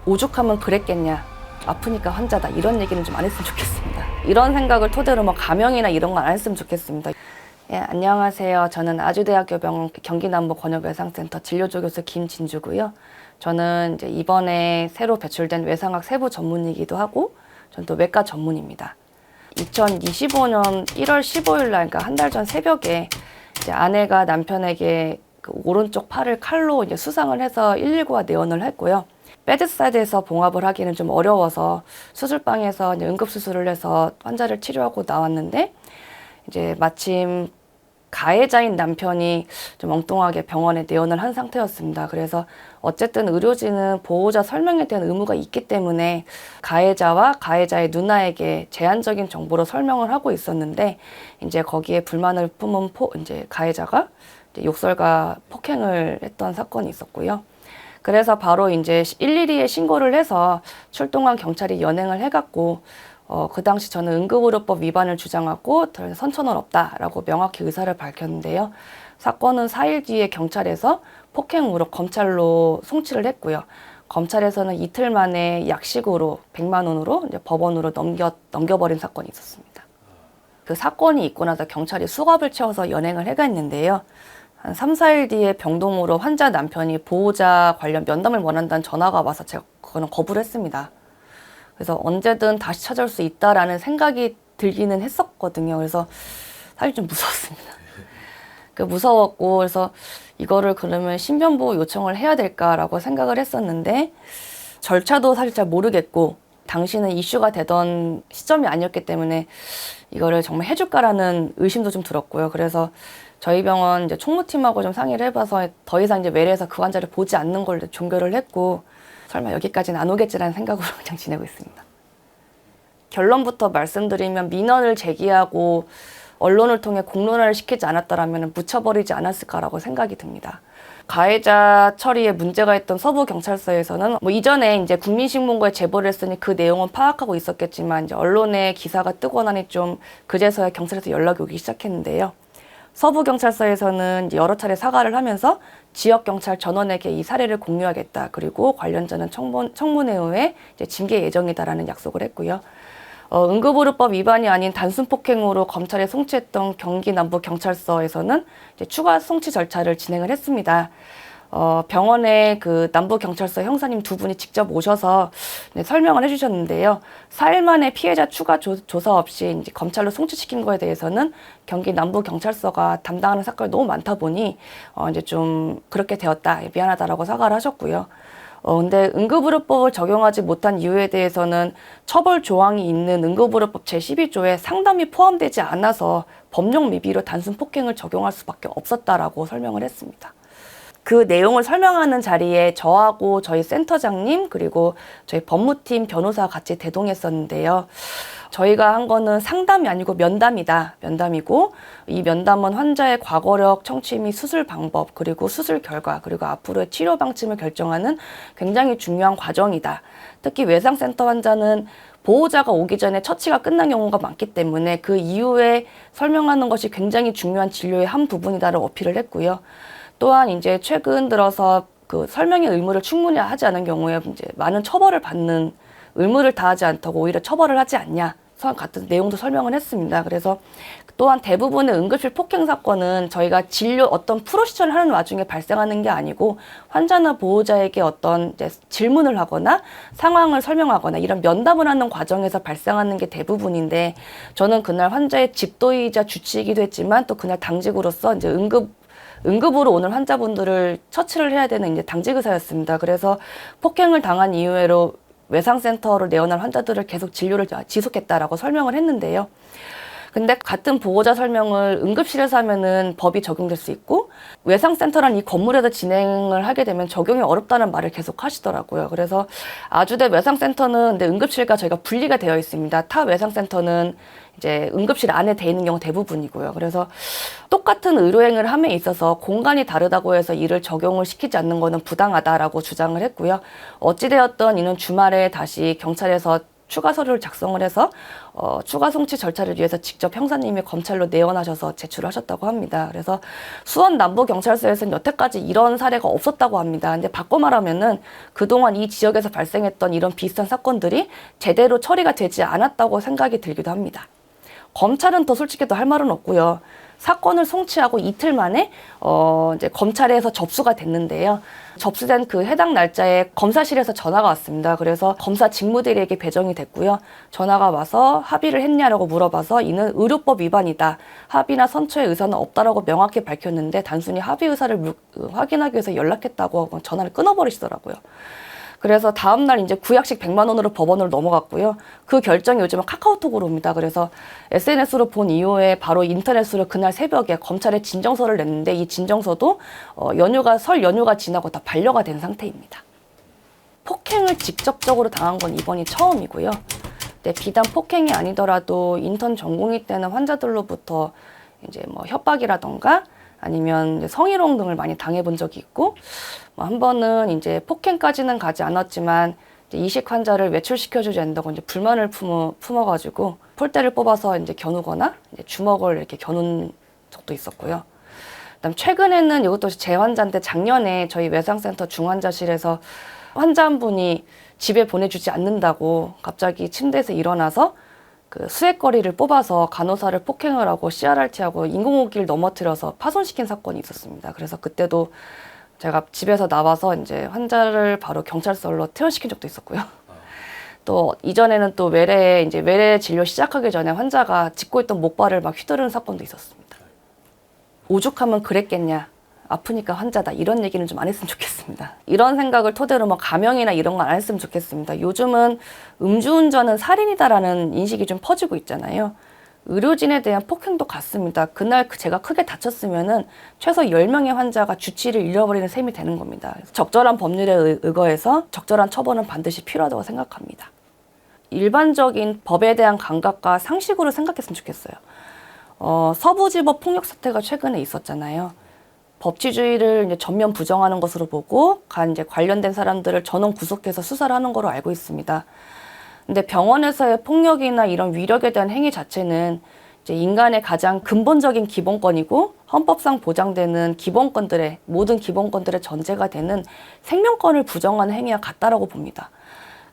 오죽하면 그랬겠냐, 아프니까 환자다, 이런 얘기는 좀 안 했으면 좋겠습니다. 이런 생각을 토대로 뭐 가명이나 이런 건 안 했으면 좋겠습니다. 예, 안녕하세요. 저는 아주대학교 병원 경기남부 권역외상센터 진료조교수 김진주고요. 저는 이제 이번에 새로 배출된 외상학 세부 전문이기도 하고, 전 또 외과 전문입니다. 2025년 1월 15일 날, 그러니까 한 달 전 새벽에 이제 아내가 남편에게 그 오른쪽 팔을 칼로 이제 수상을 해서 119와 내원을 했고요. 베드사이드에서 봉합을 하기는 좀 어려워서 수술방에서 이제 응급수술을 해서 환자를 치료하고 나왔는데, 이제 마침 가해자인 남편이 좀 엉뚱하게 병원에 내원을 한 상태였습니다. 그래서 어쨌든 의료진은 보호자 설명에 대한 의무가 있기 때문에 가해자와 가해자의 누나에게 제한적인 정보로 설명을 하고 있었는데, 이제 거기에 불만을 품은 이제 가해자가 이제 욕설과 폭행을 했던 사건이 있었고요. 그래서 바로 이제 112에 신고를 해서 출동한 경찰이 연행을 해갖고, 그 당시 저는 응급의료법 위반을 주장하고 더 이상 선처는 없다라고 명확히 의사를 밝혔는데요. 사건은 4일 뒤에 경찰에서 폭행으로 검찰로 송치를 했고요. 검찰에서는 이틀 만에 약식으로 100만 원으로 이제 법원으로 넘겨버린 사건이 있었습니다. 그 사건이 있고 나서 경찰이 수갑을 채워서 연행을 해갔는데요. 한 3, 4일 뒤에 병동으로 환자 남편이 보호자 관련 면담을 원한다는 전화가 와서 제가 그거는 거부를 했습니다. 그래서 언제든 다시 찾아올 수 있다라는 생각이 들기는 했었거든요. 그래서 사실 좀 무서웠습니다. 무서웠고, 그래서 이거를 그러면 신변보호 요청을 해야 될까라고 생각을 했었는데, 절차도 사실 잘 모르겠고, 당시는 이슈가 되던 시점이 아니었기 때문에 이거를 정말 해줄까라는 의심도 좀 들었고요. 그래서 저희 병원 이제 총무팀하고 좀 상의를 해봐서 더 이상 이제 외래에서 그 환자를 보지 않는 걸로 종결을 했고, 설마 여기까지는 안 오겠지라는 생각으로 그냥 지내고 있습니다. 결론부터 말씀드리면, 민원을 제기하고 언론을 통해 공론화를 시키지 않았다라면 묻혀버리지 않았을까라고 생각이 듭니다. 가해자 처리에 문제가 있던 서부경찰서에서는 뭐 이전에 이제 국민신문고에 제보를 했으니 그 내용은 파악하고 있었겠지만, 이제 언론에 기사가 뜨고 나니 좀 그제서야 경찰에서 연락이 오기 시작했는데요. 서부경찰서에서는 여러 차례 사과를 하면서 지역경찰 전원에게 이 사례를 공유하겠다. 그리고 관련자는 청문회후에 이제 징계 예정이다라는 약속을 했고요. 응급의료법 위반이 아닌 단순 폭행으로 검찰에 송치했던 경기남부경찰서에서는 이제 추가 송치 절차를 진행을 했습니다. 병원에 그 남부경찰서 형사님 두 분이 직접 오셔서 설명을 해주셨는데요. 4일 만에 피해자 추가 조사 없이 이제 검찰로 송치시킨 거에 대해서는 경기 남부경찰서가 담당하는 사건이 너무 많다 보니 이제 좀 그렇게 되었다, 미안하다라고 사과를 하셨고요. 근데 응급의료법을 적용하지 못한 이유에 대해서는 처벌 조항이 있는 응급의료법 제12조에 상담이 포함되지 않아서 법령 미비로 단순 폭행을 적용할 수밖에 없었다라고 설명을 했습니다. 그 내용을 설명하는 자리에 저하고 저희 센터장님 그리고 저희 법무팀 변호사가 같이 대동했었는데요. 저희가 한 거는 상담이 아니고 면담이다. 면담이고, 이 면담은 환자의 과거력, 청취 및 수술 방법, 그리고 수술 결과, 그리고 앞으로의 치료 방침을 결정하는 굉장히 중요한 과정이다. 특히 외상센터 환자는 보호자가 오기 전에 처치가 끝난 경우가 많기 때문에 그 이후에 설명하는 것이 굉장히 중요한 진료의 한 부분이다를 어필을 했고요. 또한 이제 최근 들어서 그 설명의 의무를 충분히 하지 않은 경우에 이제 많은 처벌을 받는, 의무를 다하지 않다고 오히려 처벌을 하지 않냐, 같은 내용도 설명을 했습니다. 그래서 또한 대부분의 응급실 폭행 사건은 저희가 진료 어떤 프로시저를 하는 와중에 발생하는 게 아니고, 환자나 보호자에게 어떤 이제 질문을 하거나 상황을 설명하거나 이런 면담을 하는 과정에서 발생하는 게 대부분인데, 저는 그날 환자의 집도이자 주치이기도 했지만 또 그날 당직으로서 이제 응급으로 오는 환자분들을 처치를 해야 되는 이제 당직 의사였습니다. 그래서 폭행을 당한 이후로 외상센터로 내원한 환자들을 계속 진료를 지속했다라고 설명을 했는데요. 근데 같은 보호자 설명을 응급실에서 하면은 법이 적용될 수 있고, 외상센터란 이 건물에서 진행을 하게 되면 적용이 어렵다는 말을 계속 하시더라고요. 그래서 아주대 외상센터는 근데 응급실과 저희가 분리가 되어 있습니다. 타 외상센터는 이제 응급실 안에 돼 있는 경우 대부분이고요. 그래서 똑같은 의료행위를 함에 있어서 공간이 다르다고 해서 이를 적용을 시키지 않는 것은 부당하다라고 주장을 했고요. 어찌되었던 이는 주말에 다시 경찰에서 추가 서류를 작성을 해서 추가 송치 절차를 위해서 직접 형사님이 검찰로 내원하셔서 제출을 하셨다고 합니다. 그래서 수원 남부경찰서에서는 여태까지 이런 사례가 없었다고 합니다. 근데 바꿔 말하면은 그동안 이 지역에서 발생했던 이런 비슷한 사건들이 제대로 처리가 되지 않았다고 생각이 들기도 합니다. 검찰은 더 솔직히 더 할 말은 없고요. 사건을 송치하고 이틀 만에 이제 검찰에서 접수가 됐는데요. 접수된 그 해당 날짜에 검사실에서 전화가 왔습니다. 그래서 검사 직무대리에게 배정이 됐고요. 전화가 와서 합의를 했냐라고 물어봐서 이는 의료법 위반이다. 합의나 선처의 의사는 없다라고 명확히 밝혔는데 단순히 합의 의사를 확인하기 위해서 연락했다고 전화를 끊어버리시더라고요. 그래서 다음날 이제 구약식 100만 원으로 법원으로 넘어갔고요. 그 결정이 요즘은 카카오톡으로 옵니다. 그래서 SNS로 본 이후에 바로 인터넷으로 그날 새벽에 검찰에 진정서를 냈는데 이 진정서도 설 연휴가 지나고 다 반려가 된 상태입니다. 폭행을 직접적으로 당한 건 이번이 처음이고요. 네, 비단 폭행이 아니더라도 인턴 전공의 때는 환자들로부터 이제 뭐 협박이라던가 아니면 성희롱 등을 많이 당해본 적이 있고, 한 번은 이제 폭행까지는 가지 않았지만 이제 이식 환자를 외출시켜주지 않는다고 이제 불만을 품어가지고 폴대를 뽑아서 이제 겨누거나 이제 주먹을 이렇게 겨눈 적도 있었고요. 그다음 최근에는 이것도 제 환자인데 작년에 저희 외상센터 중환자실에서 환자 한 분이 집에 보내주지 않는다고 갑자기 침대에서 일어나서 그 수액거리를 뽑아서 간호사를 폭행을 하고 CRRT하고 인공호흡기를 넘어뜨려서 파손시킨 사건이 있었습니다. 그래서 그때도 제가 집에서 나와서 이제 환자를 바로 경찰서로 퇴원시킨 적도 있었고요. 또 이전에는 또 외래 진료 시작하기 전에 환자가 짚고 있던 목발을 막 휘두르는 사건도 있었습니다. 오죽하면 그랬겠냐. 아프니까 환자다. 이런 얘기는 좀 안 했으면 좋겠습니다. 이런 생각을 토대로 뭐 가명이나 이런 건 안 했으면 좋겠습니다. 요즘은 음주운전은 살인이다라는 인식이 좀 퍼지고 있잖아요. 의료진에 대한 폭행도 같습니다. 그날 제가 크게 다쳤으면은 최소 10명의 환자가 주치의를 잃어버리는 셈이 되는 겁니다. 적절한 법률에 의거해서 적절한 처벌은 반드시 필요하다고 생각합니다. 일반적인 법에 대한 감각과 상식으로 생각했으면 좋겠어요. 서부지법 폭력 사태가 최근에 있었잖아요. 법치주의를 이제 전면 부정하는 것으로 보고 이제 관련된 사람들을 전원 구속해서 수사를 하는 거로 알고 있습니다. 근데 병원에서의 폭력이나 이런 위력에 대한 행위 자체는 이제 인간의 가장 근본적인 기본권이고 헌법상 보장되는 모든 기본권들의 전제가 되는 생명권을 부정하는 행위와 같다라고 봅니다.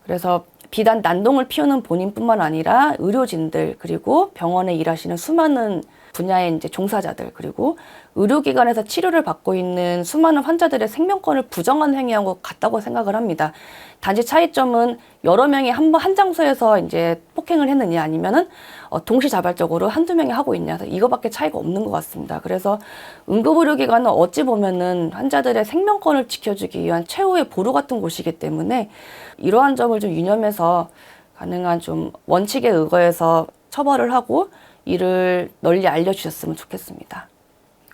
그래서 비단 난동을 피우는 본인뿐만 아니라 의료진들 그리고 병원에 일하시는 수많은 분야의 이제 종사자들 그리고 의료기관에서 치료를 받고 있는 수많은 환자들의 생명권을 부정하는 행위하고 같다고 생각을 합니다. 단지 차이점은 여러 명이 한 장소에서 이제 폭행을 했느냐 아니면은 동시자발적으로 한두 명이 하고 있냐 이거밖에 차이가 없는 것 같습니다. 그래서 응급의료기관은 어찌 보면은 환자들의 생명권을 지켜주기 위한 최후의 보루 같은 곳이기 때문에 이러한 점을 좀 유념해서 가능한 좀 원칙에 의거해서 처벌을 하고 이를 널리 알려주셨으면 좋겠습니다.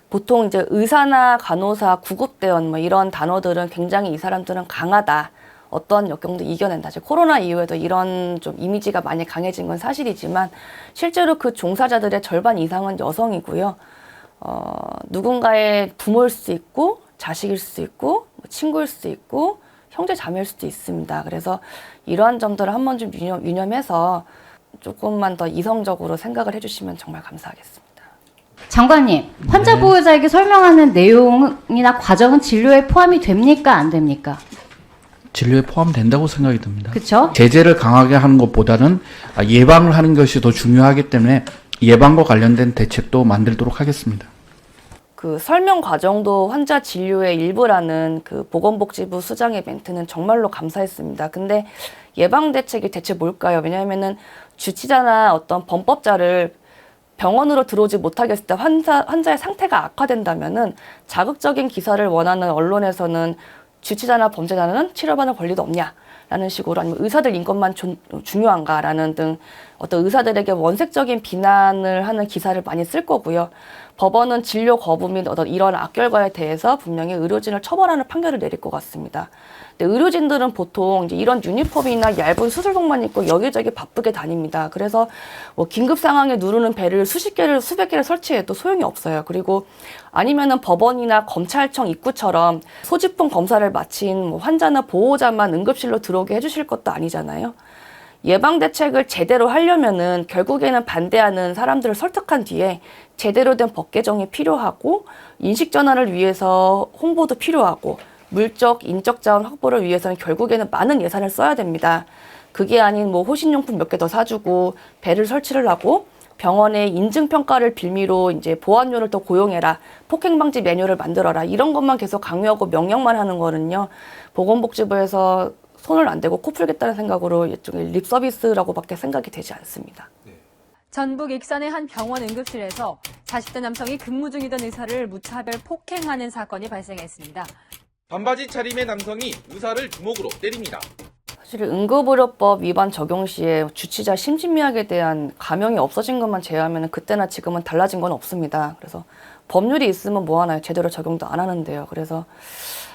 보통 이제 의사나 간호사, 구급대원 뭐 이런 단어들은 굉장히 이 사람들은 강하다. 어떤 역경도 이겨낸다. 코로나 이후에도 이런 좀 이미지가 많이 강해진 건 사실이지만 실제로 그 종사자들의 절반 이상은 여성이고요. 누군가의 부모일 수도 있고 자식일 수도 있고 친구일 수도 있고 형제 자매일 수도 있습니다. 그래서 이러한 점들을 한번 좀 유념해서 조금만 더 이성적으로 생각을 해주시면 정말 감사하겠습니다. 장관님, 환자 네. 보호자에게 설명하는 내용이나 과정은 진료에 포함이 됩니까? 안 됩니까? 진료에 포함된다고 생각이 듭니다. 그렇죠? 제재를 강하게 하는 것보다는 예방을 하는 것이 더 중요하기 때문에 예방과 관련된 대책도 만들도록 하겠습니다. 그 설명 과정도 환자 진료의 일부라는 그 보건복지부 수장의 멘트는 정말로 감사했습니다. 근데 예방 대책이 대체 뭘까요? 왜냐하면은 주치자나 어떤 범법자를 병원으로 들어오지 못하게 했을 때 환자의 상태가 악화된다면은 자극적인 기사를 원하는 언론에서는 주치자나 범죄자는 치료받을 권리도 없냐라는 식으로 아니면 의사들 인권만 중요한가라는 등 어떤 의사들에게 원색적인 비난을 하는 기사를 많이 쓸 거고요. 법원은 진료 거부 및 어떤 이런 악결과에 대해서 분명히 의료진을 처벌하는 판결을 내릴 것 같습니다. 근데 의료진들은 보통 이제 이런 유니폼이나 얇은 수술복만 입고 여기저기 바쁘게 다닙니다. 그래서 뭐 긴급 상황에 누르는 벨을 수백 개를 설치해도 소용이 없어요. 그리고 아니면은 법원이나 검찰청 입구처럼 소지품 검사를 마친 뭐 환자나 보호자만 응급실로 들어오게 해주실 것도 아니잖아요. 예방 대책을 제대로 하려면은 결국에는 반대하는 사람들을 설득한 뒤에 제대로 된 법 개정이 필요하고 인식 전환을 위해서 홍보도 필요하고 물적, 인적 자원 확보를 위해서는 결국에는 많은 예산을 써야 됩니다. 그게 아닌 뭐 호신용품 몇 개 더 사주고 배를 설치를 하고 병원에 인증평가를 빌미로 이제 보안요를 더 고용해라, 폭행방지 매뉴얼을 만들어라, 이런 것만 계속 강요하고 명령만 하는 거는요, 보건복지부에서 손을 안 대고 코 풀겠다는 생각으로 일종의 립 서비스라고밖에 생각이 되지 않습니다. 전북 익산의 한 병원 응급실에서 40대 남성이 근무 중이던 의사를 무차별 폭행하는 사건이 발생했습니다. 반바지 차림의 남성이 의사를 주먹으로 때립니다. 사실 응급의료법 위반 적용 시에 주치자 심신미약에 대한 감형이 없어진 것만 제외하면 그때나 지금은 달라진 건 없습니다. 그래서 법률이 있으면 뭐 하나요? 제대로 적용도 안 하는데요. 그래서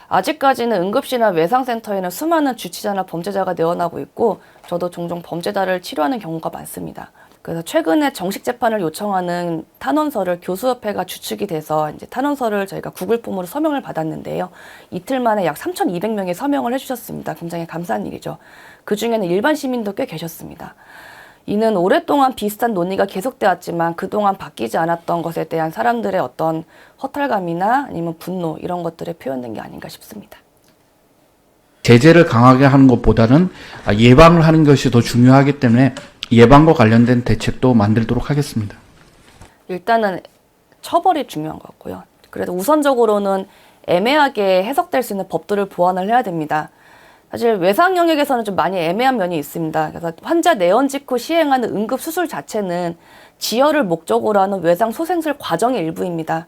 아직까지는 응급실이나 외상센터에는 수많은 주치자나 범죄자가 내어나고 있고 저도 종종 범죄자를 치료하는 경우가 많습니다. 그래서 최근에 정식 재판을 요청하는 탄원서를 교수협회가 주축이 돼서 이제 탄원서를 저희가 구글 폼으로 서명을 받았는데요. 이틀 만에 약 3,200명이 서명을 해주셨습니다. 굉장히 감사한 일이죠. 그 중에는 일반 시민도 꽤 계셨습니다. 이는 오랫동안 비슷한 논의가 계속돼 왔지만 그동안 바뀌지 않았던 것에 대한 사람들의 어떤 허탈감이나 아니면 분노 이런 것들에 표현된 게 아닌가 싶습니다. 제재를 강하게 하는 것보다는 예방을 하는 것이 더 중요하기 때문에 예방과 관련된 대책도 만들도록 하겠습니다. 일단은 처벌이 중요한 것 같고요. 그래도 우선적으로는 애매하게 해석될 수 있는 법들을 보완을 해야 됩니다. 사실 외상 영역에서는 좀 많이 애매한 면이 있습니다. 그래서 환자 내원 직후 시행하는 응급수술 자체는 지혈을 목적으로 하는 외상 소생술 과정의 일부입니다.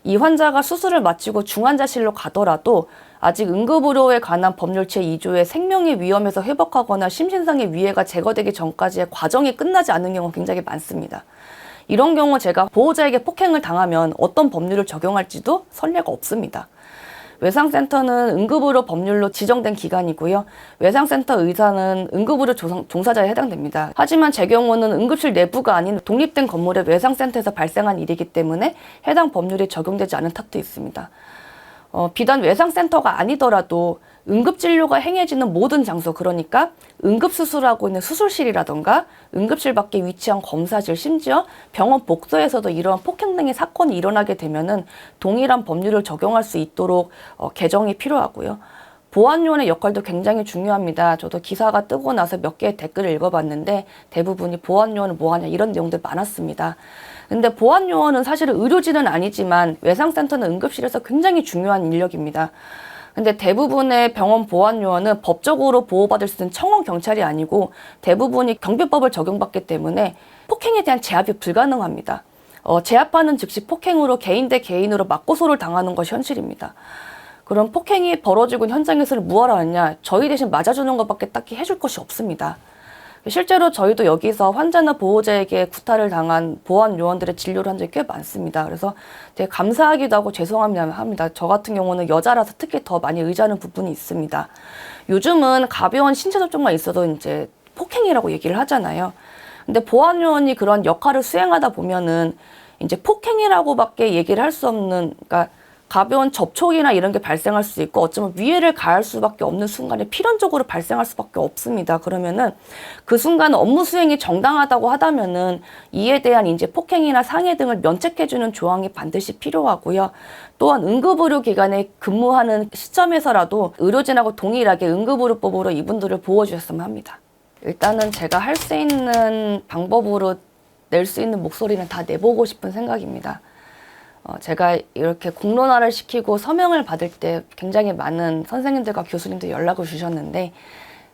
이 환자가 수술을 마치고 중환자실로 가더라도 아직 응급의료에 관한 법률 제2조의 생명의 위험에서 회복하거나 심신상의 위해가 제거되기 전까지의 과정이 끝나지 않는 경우가 굉장히 많습니다. 이런 경우 제가 보호자에게 폭행을 당하면 어떤 법률을 적용할지도 선례가 없습니다. 외상센터는 응급의료 법률로 지정된 기관이고요. 외상센터 의사는 응급의료 종사자에 해당됩니다. 하지만 제 경우는 응급실 내부가 아닌 독립된 건물의 외상센터에서 발생한 일이기 때문에 해당 법률이 적용되지 않은 탓도 있습니다. 비단 외상센터가 아니더라도 응급진료가 행해지는 모든 장소, 그러니까 응급수술하고 있는 수술실이라던가 응급실 밖에 위치한 검사실, 심지어 병원 복도에서도 이러한 폭행 등의 사건이 일어나게 되면은 동일한 법률을 적용할 수 있도록 개정이 필요하고요. 보안요원의 역할도 굉장히 중요합니다. 저도 기사가 뜨고 나서 몇 개의 댓글을 읽어봤는데 대부분이 보안요원은 뭐하냐 이런 내용들 많았습니다. 근데 보안요원은 사실은 의료진은 아니지만 외상센터는 응급실에서 굉장히 중요한 인력입니다. 근데 대부분의 병원 보안요원은 법적으로 보호받을 수 있는 청원 경찰이 아니고 대부분이 경비법을 적용받기 때문에 폭행에 대한 제압이 불가능합니다. 제압하는 즉시 폭행으로 개인 대 개인으로 맞고소를 당하는 것이 현실입니다. 그럼 폭행이 벌어지고 있는 현장에서는 뭐하러 하냐? 저희 대신 맞아주는 것밖에 딱히 해줄 것이 없습니다. 실제로 저희도 여기서 환자나 보호자에게 구타를 당한 보안 요원들의 진료를 한 적이 꽤 많습니다. 그래서 되게 감사하기도 하고 죄송합니다. 저 같은 경우는 여자라서 특히 더 많이 의지하는 부분이 있습니다. 요즘은 가벼운 신체 접촉만 있어도 이제 폭행이라고 얘기를 하잖아요. 근데 보안 요원이 그런 역할을 수행하다 보면은 이제 폭행이라고밖에 얘기를 할 수 없는, 그러니까 가벼운 접촉이나 이런 게 발생할 수 있고 어쩌면 위해를 가할 수밖에 없는 순간에 필연적으로 발생할 수밖에 없습니다. 그러면은 그 순간 업무 수행이 정당하다고 하다면은 이에 대한 이제 폭행이나 상해 등을 면책해주는 조항이 반드시 필요하고요. 또한 응급의료기관에 근무하는 시점에서라도 의료진하고 동일하게 응급의료법으로 이분들을 보호해주셨으면 합니다. 일단은 제가 할 수 있는 방법으로 낼 수 있는 목소리는 다 내보고 싶은 생각입니다. 제가 이렇게 공론화를 시키고 서명을 받을 때 굉장히 많은 선생님들과 교수님들 연락을 주셨는데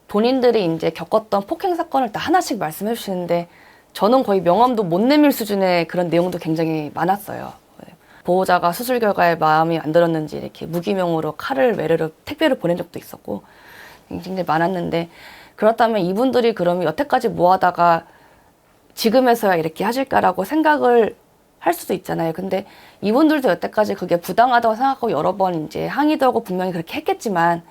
본인들이 이제 겪었던 폭행 사건을 다 하나씩 말씀해 주시는데 저는 거의 명함도 못 내밀 수준의 그런 내용도 굉장히 많았어요. 보호자가 수술 결과에 마음이 안 들었는지 이렇게 무기명으로 칼을 외래로 택배를 보낸 적도 있었고 굉장히 많았는데 그렇다면 이분들이 그러면 여태까지 뭐 하다가 지금에서야 이렇게 하실까라고 생각을 할 수도 있잖아요. 근데 이분들도 여태까지 그게 부당하다고 생각하고 여러 번 이제 항의도 하고 분명히 그렇게 했겠지만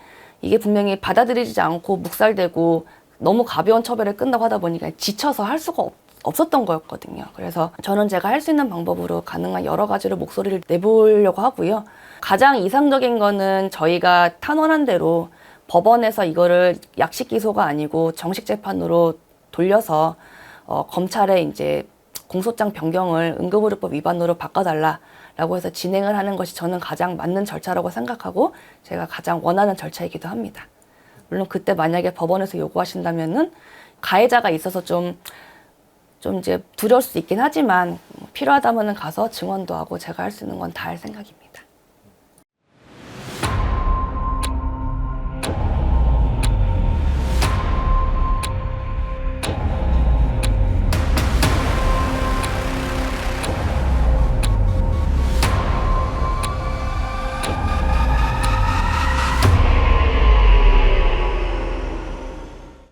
이게 분명히 받아들이지 않고 묵살되고 너무 가벼운 처벌에 끝나고 하다 보니까 지쳐서 할 수가 없었던 거였거든요. 그래서 저는 제가 할 수 있는 방법으로 가능한 여러 가지로 목소리를 내보려고 하고요. 가장 이상적인 거는 저희가 탄원한 대로 법원에서 이거를 약식 기소가 아니고 정식 재판으로 돌려서 검찰에 이제 공소장 변경을 응급의료법 위반으로 바꿔달라라고 해서 진행을 하는 것이 저는 가장 맞는 절차라고 생각하고 제가 가장 원하는 절차이기도 합니다. 물론 그때 만약에 법원에서 요구하신다면은 가해자가 있어서 좀 이제 두려울 수 있긴 하지만 필요하다면은 가서 증언도 하고 제가 할 수 있는 건 다 할 생각입니다.